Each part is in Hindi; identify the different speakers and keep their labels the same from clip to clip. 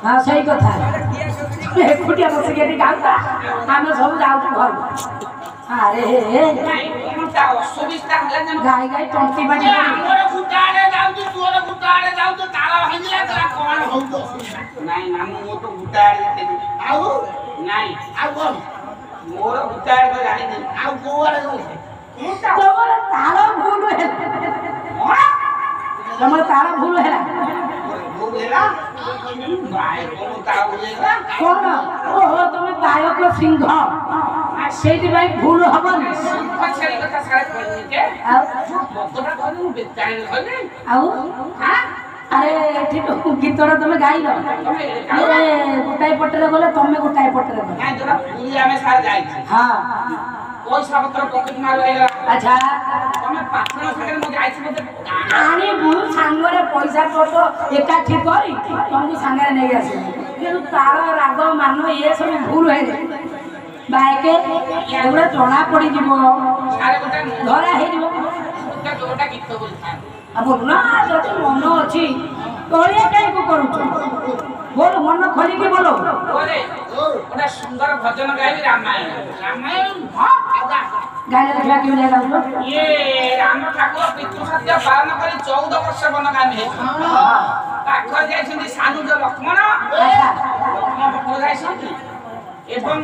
Speaker 1: हाँ सही कथा एकुटिया बस के गाँव आम सब जाऊ घर अरे गाई गाई टंकी बाड़ी तमर तारा भूल है कौन ओहो तुम गायक सिंह से भूल हम अरे ठीक गीतटा तुम गाइल गोटाए पटे गले तुम गोटाए पटे हाँ पैसा पत्र पॉकेट मार लेला अच्छा तमे पाखण सागर म जाई छी मते आनी बु सांगरे पैसा पतो एकाठी करी तुमको सांगरे नै आसी ये तार राग मान ये सब भूल है बाइके एगुडा जना पड़ी जीवो सारे गोटा धरा हे जीवो गोटा जोटा गीत बोलता अब बोल ना जति मन अछि तोलिया काई को करू बोल मन खोली के बोलो बोले ओटा सुंदर भजन गाई रामायण रामायण हां गाइले देखला क्यों ले गाउलो ये राम ठाकुर पितृ सत्य पालन करी 14 वर्ष बनगामी हे पाखर जाय छथि सानु जो लक्ष्मण लक्ष्मण को जाय छथि एवं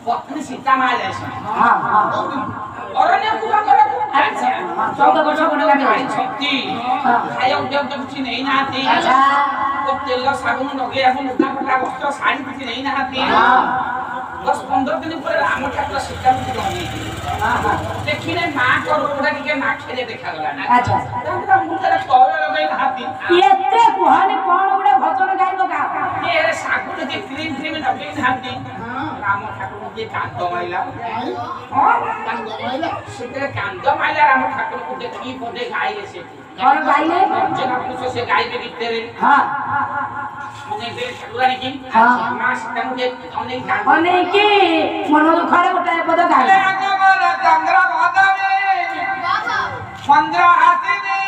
Speaker 1: पत्नी सीता मा जाय छथि हां हां अरण्य को करो अच्छा 14 वर्ष बनगामी छथि खाय उद्योग कुछ नहीं नाती अच्छा तो तेल साबुन लगे हम उठा फटा वस्त्र साड़ी कुछ नहीं नाती हां 10-15 दिन पर राम ठाकुर सीता को गनी देखिने मां को रोड़ा के माखले देखा गला अच्छा तंत्र मुंडे तोरे लगे हाथी एते कुहानी कोन उडे भजन गाइबो का ये रे सागुन के क्रीम क्रीम लगे हाथी राम ठाकुर के कांद माइला हां कांद माइला सीते कांद माइला राम ठाकुर को देखी बोले गाइले से और गाइले जना कुछ से गाइबे गीत रे हां मने दे ठाकुरानी की हां मां सीता को अनेक की मन दुखरे गोटाए पद गाइले चंद्र भादने चंद्र हाथिनी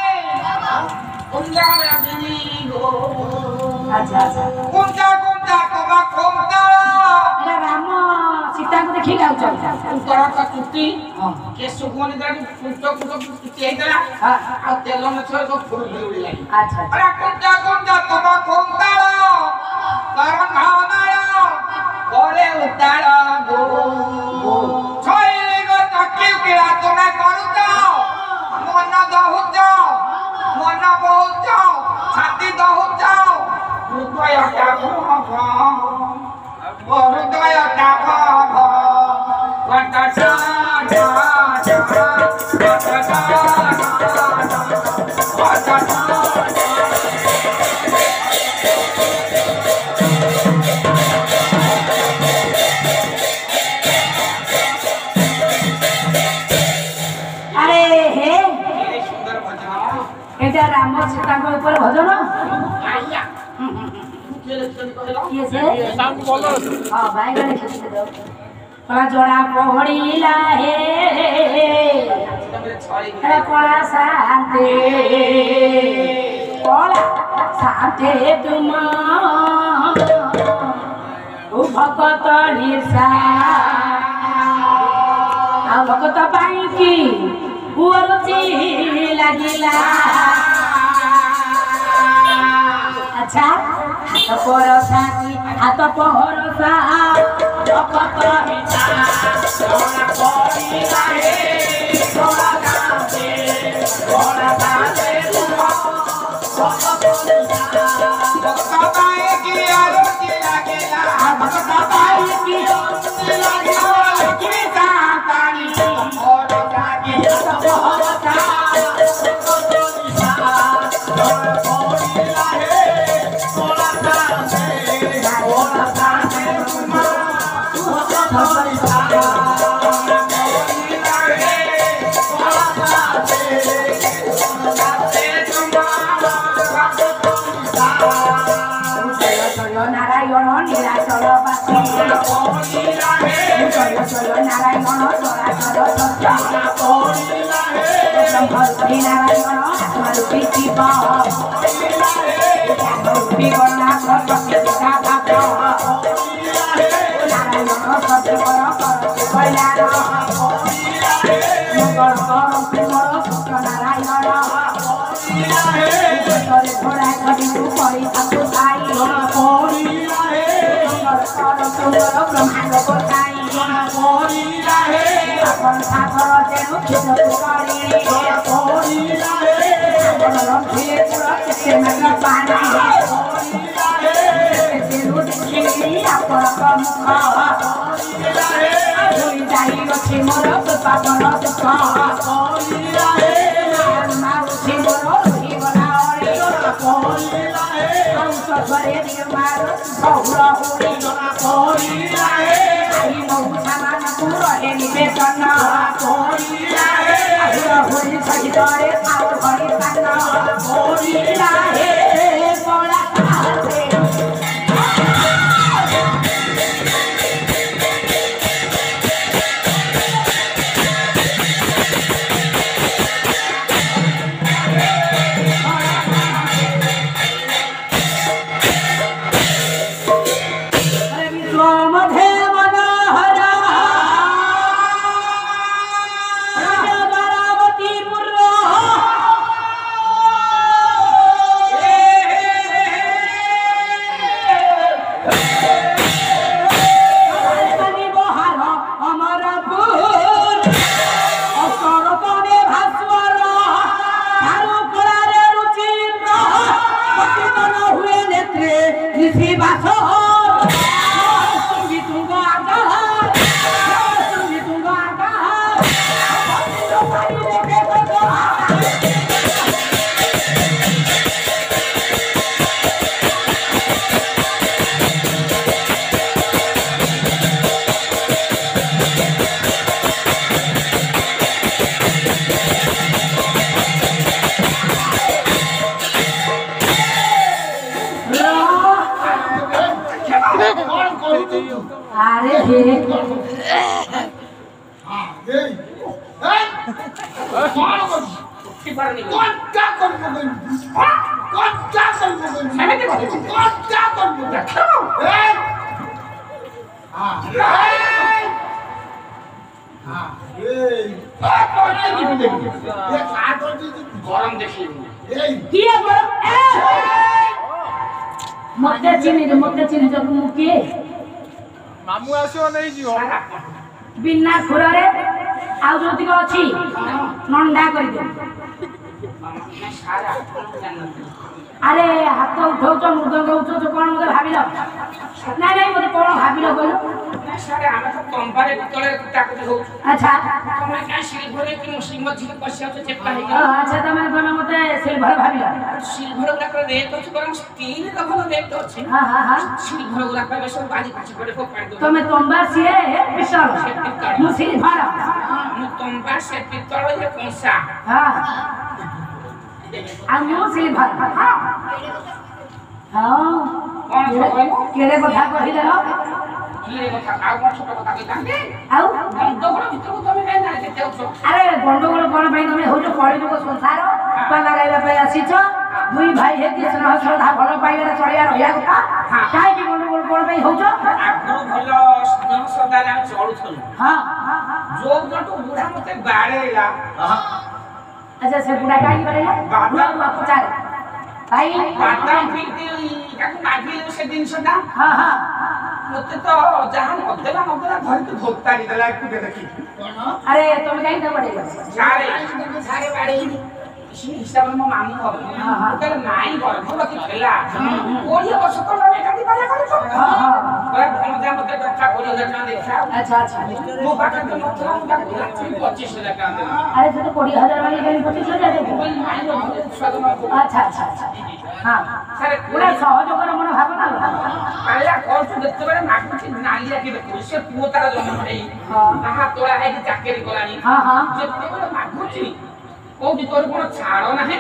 Speaker 1: कुंजा रजनी गो अच्छा अच्छा कुंजा कुंजा तमा कुंजा ले राम सीता को देखि गाउ छ तोरा का कुटी के सुगोनी दाडी फुटो फुटो कुटी आइतला आ तेल न छ को फुल उड़ी लाई अच्छा अरे कुंजा कुंजा तमा कुंजा कारण भावना करे उतार गो छई गो तकिल के तुमने करू जाओ मन दहु जाओ मन बहुत जाओ छाती दहु जाओ हृदय का हृदय का राम सीता को ऊपर भजन ये से हां भाई गले खींच दो पड़ा जोड़ा पहड़ीला हे अरे पड़ा शांति तुम ओ भगत निशा आ भगत पाई की उरुचि लागिला अच्छा हाथ परोसा की हाथ परोसा भगत निशा सोना पड़ी लागे सोना बिना खुरारे आउ जोतिक अछि नंडा कर दे अरे हाथ उठाउ तो मृदंग उठाउ तो कोन मते भाबिल नाही नाही मते कोन भाबिल बोल सारे हम तो कंबारे पितळे ताकत हो अच्छा तमे काय सिल्भर कि मुस्लिम झिल पछिया तो चेपला हे अच्छा तमे तमे मते सिल्भर भाबिल सिल्भर गुरा कर रेट अछि परम स्टील का भलो रेट अछि हां हां हां सिल्भर गुरा कर सब बाजी पाछ पड़े को पाड़ दो तमे तंबा सिए पितळ मु सिल्भर मु तंबा से पितळ ये कंसा हां आ मु सिल्भर हां हां केरे कथा कहिले हो कीरे कथा आउ कोन छोट कथा कहितांते आउ गंडगोळ भितर तमे काय जाने देते हो अरे गंडगोळ कोन भाई तमे हो जो पड़ी को संसार पाला गाइबा पे आसीछ दुई भाई हे कि स्नेह श्रद्धा भलो पाइबा चलिया रहिया कथा काई कि गंडगोळ कोन भाई हो जो आगु भलो स्नेह श्रद्धा रे चलु छल हां जो जटो बुढ़ा मते बाड़ेला अच्छा से बुढ़ा काई करेला बाबा बापू चाल भाई बाता फिरती काकू मागिले से दिन सदा हां हां मते तो जहान अदेला धर के धोतारी देला कुटे देखी अरे तुम कहीं तो बड़े
Speaker 2: सारे बाड़ी हिसाब में मामू हो तो नहीं कर भलो की खेला कोड़ी वर्ष तो लगे कदी बाले कर तो अरे भलो जा मते टका कोड़ी हजार टका देखा
Speaker 1: अच्छा अच्छा
Speaker 2: मो बाटा तो मतलब मुझे 25,000 टका दे
Speaker 1: अरे तो 20,000 वाली कहीं 25,000 दे अच्छा अच्छा अच्छा हां
Speaker 2: सारे
Speaker 1: पूरा सहयोग कर मन भावना
Speaker 2: आया कौन तो देखते बड़े मागुची नालिया की देखो से पुओ तारा जन्म है हां तोड़ा है कि चाकरी कोलानी
Speaker 1: हां हां
Speaker 2: जेते बड़े मागुची कोठी तोर कोन छाड़ो नाही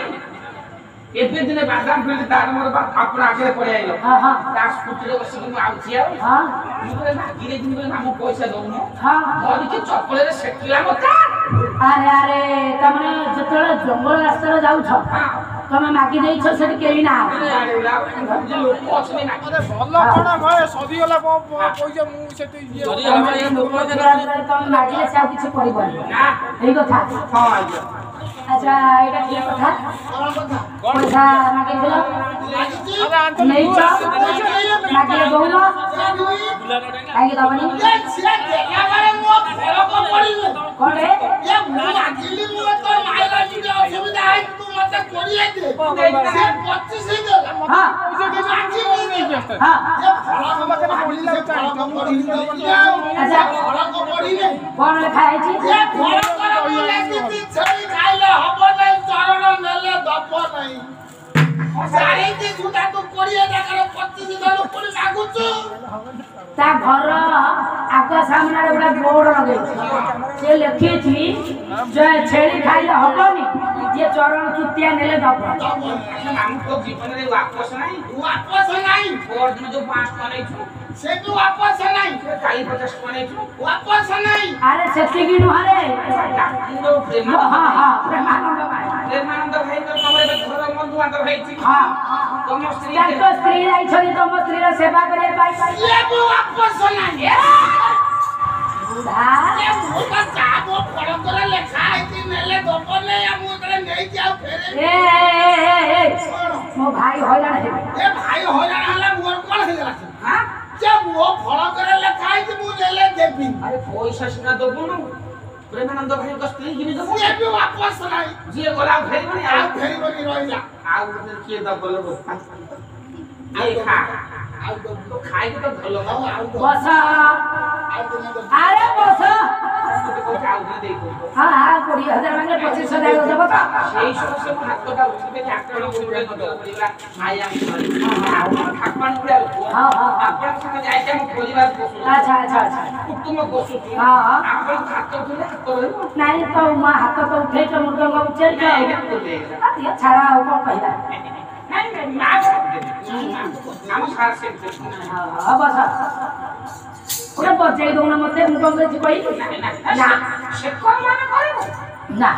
Speaker 2: एबे दिने बादाम फिर दार मोर बाप अपना आगे पड़े आइलो
Speaker 1: हां हां
Speaker 2: ता स्कूटर बस कि आउची आ
Speaker 1: हां
Speaker 2: मुरे मागिले दिन में मामू पैसा दउनो
Speaker 1: हां
Speaker 2: धरि के चपले रे सेटला मता
Speaker 1: अरे अरे तमने जतले जंगल रास्ता रे जाउ छ तमे मागी देई छ सेठी केही ना
Speaker 2: अरे लोक अछनी ना
Speaker 3: अरे भल्ला कोना भए सदी गला पैसा मु सेठी
Speaker 1: तमे मागिले से किछ परिबनी
Speaker 2: ना
Speaker 1: एई कथा
Speaker 2: हां आइयो
Speaker 1: अच्छा एटा की कथा पैसा मागी दिलो
Speaker 3: अरे अंत
Speaker 1: नहीं छ मागिले दउलो आगे दबनी
Speaker 4: से देखा बारे मो फरक पड़ी
Speaker 1: कोन रे
Speaker 4: ये मागिली मो तो माइला जी असुविधा है तू मते कोड़िए दे से 25 ही दे
Speaker 1: हां
Speaker 4: मागिली
Speaker 1: हां
Speaker 4: ये फरक मते बोलिला फरक पड़ी
Speaker 1: अच्छा
Speaker 4: फरक पड़ी ने
Speaker 1: कोन लिखा है जी
Speaker 4: ये फरक बोले कि छई खाइले हबो नहीं चरण नेले दप नहीं सारे की गुटा तू कोड़िए दे कर 25 दे कोड़ी मागुछु
Speaker 1: ता घर आगा सामने गोटा बोर्ड लगे से लिखी थी जो छेड़ी खाइले हबनी जे चरण चुतिया नेले दब
Speaker 2: मामू तो जीवन रे वापस नहीं और दिन जो 5 टका नहीं छु
Speaker 4: से तू वापस नहीं
Speaker 2: खाली 50 टका नहीं छु
Speaker 4: वापस नहीं
Speaker 1: अरे सेठी की नुहारे
Speaker 2: डाकिनो प्रेम
Speaker 1: हां हां प्रेमानंद भाई
Speaker 2: प्रेमानंद भाई तो हमरे घर बंधु बांधव भाई छी
Speaker 1: हां
Speaker 2: तुम स्त्री
Speaker 1: ताको स्त्री आई छली तम स्त्री रा सेवा करे पाई
Speaker 4: ये भी वापस नहीं
Speaker 1: बुढ़ा
Speaker 4: ये मुका जाबो फरक करे लेखा है कि नेले दप नहीं हम उतरे नहीं जाओ फेरे
Speaker 1: ए मो भाई होइला है
Speaker 4: ए भाई होया हला मोर कोन हे गला
Speaker 2: हां
Speaker 4: जब वो फरक करे लेखा है कि मु नेले देबी
Speaker 2: अरे पैसा सिना दबो न प्रेमानंद भाई को स्त्री की दबो
Speaker 4: ये भी वापस नहीं
Speaker 2: जे गोला फेर बनी
Speaker 4: आ फेरी बनी रहिला
Speaker 2: आ के दबो लो ये खा तो खाई के तो धलो
Speaker 1: बस अरे बस हां हां 20,000 मांगे 25,000 देबो त
Speaker 2: সেই সমস্ত হাতটা উঠবে একটা উঠবে পরিবার মাইয়া খাকপান পুরা
Speaker 1: हां हां
Speaker 2: আপনার সঙ্গে যাইতে আমি পরিবার বসু
Speaker 1: अच्छा अच्छा अच्छा
Speaker 2: কুটুম্ব বসু
Speaker 1: हां हां
Speaker 2: আপনার হাত উঠলে হাত ধরব
Speaker 1: नहीं तो मां हाथ तो उठे के मुर्गा उठे के ये छाड़ा हो कौन कहला
Speaker 2: नहीं नहीं ना हम साथ से
Speaker 1: हां बस ओरे बजाई दो ना मते मुर्गा के कोई
Speaker 2: ना से कोन माने करबो
Speaker 1: ना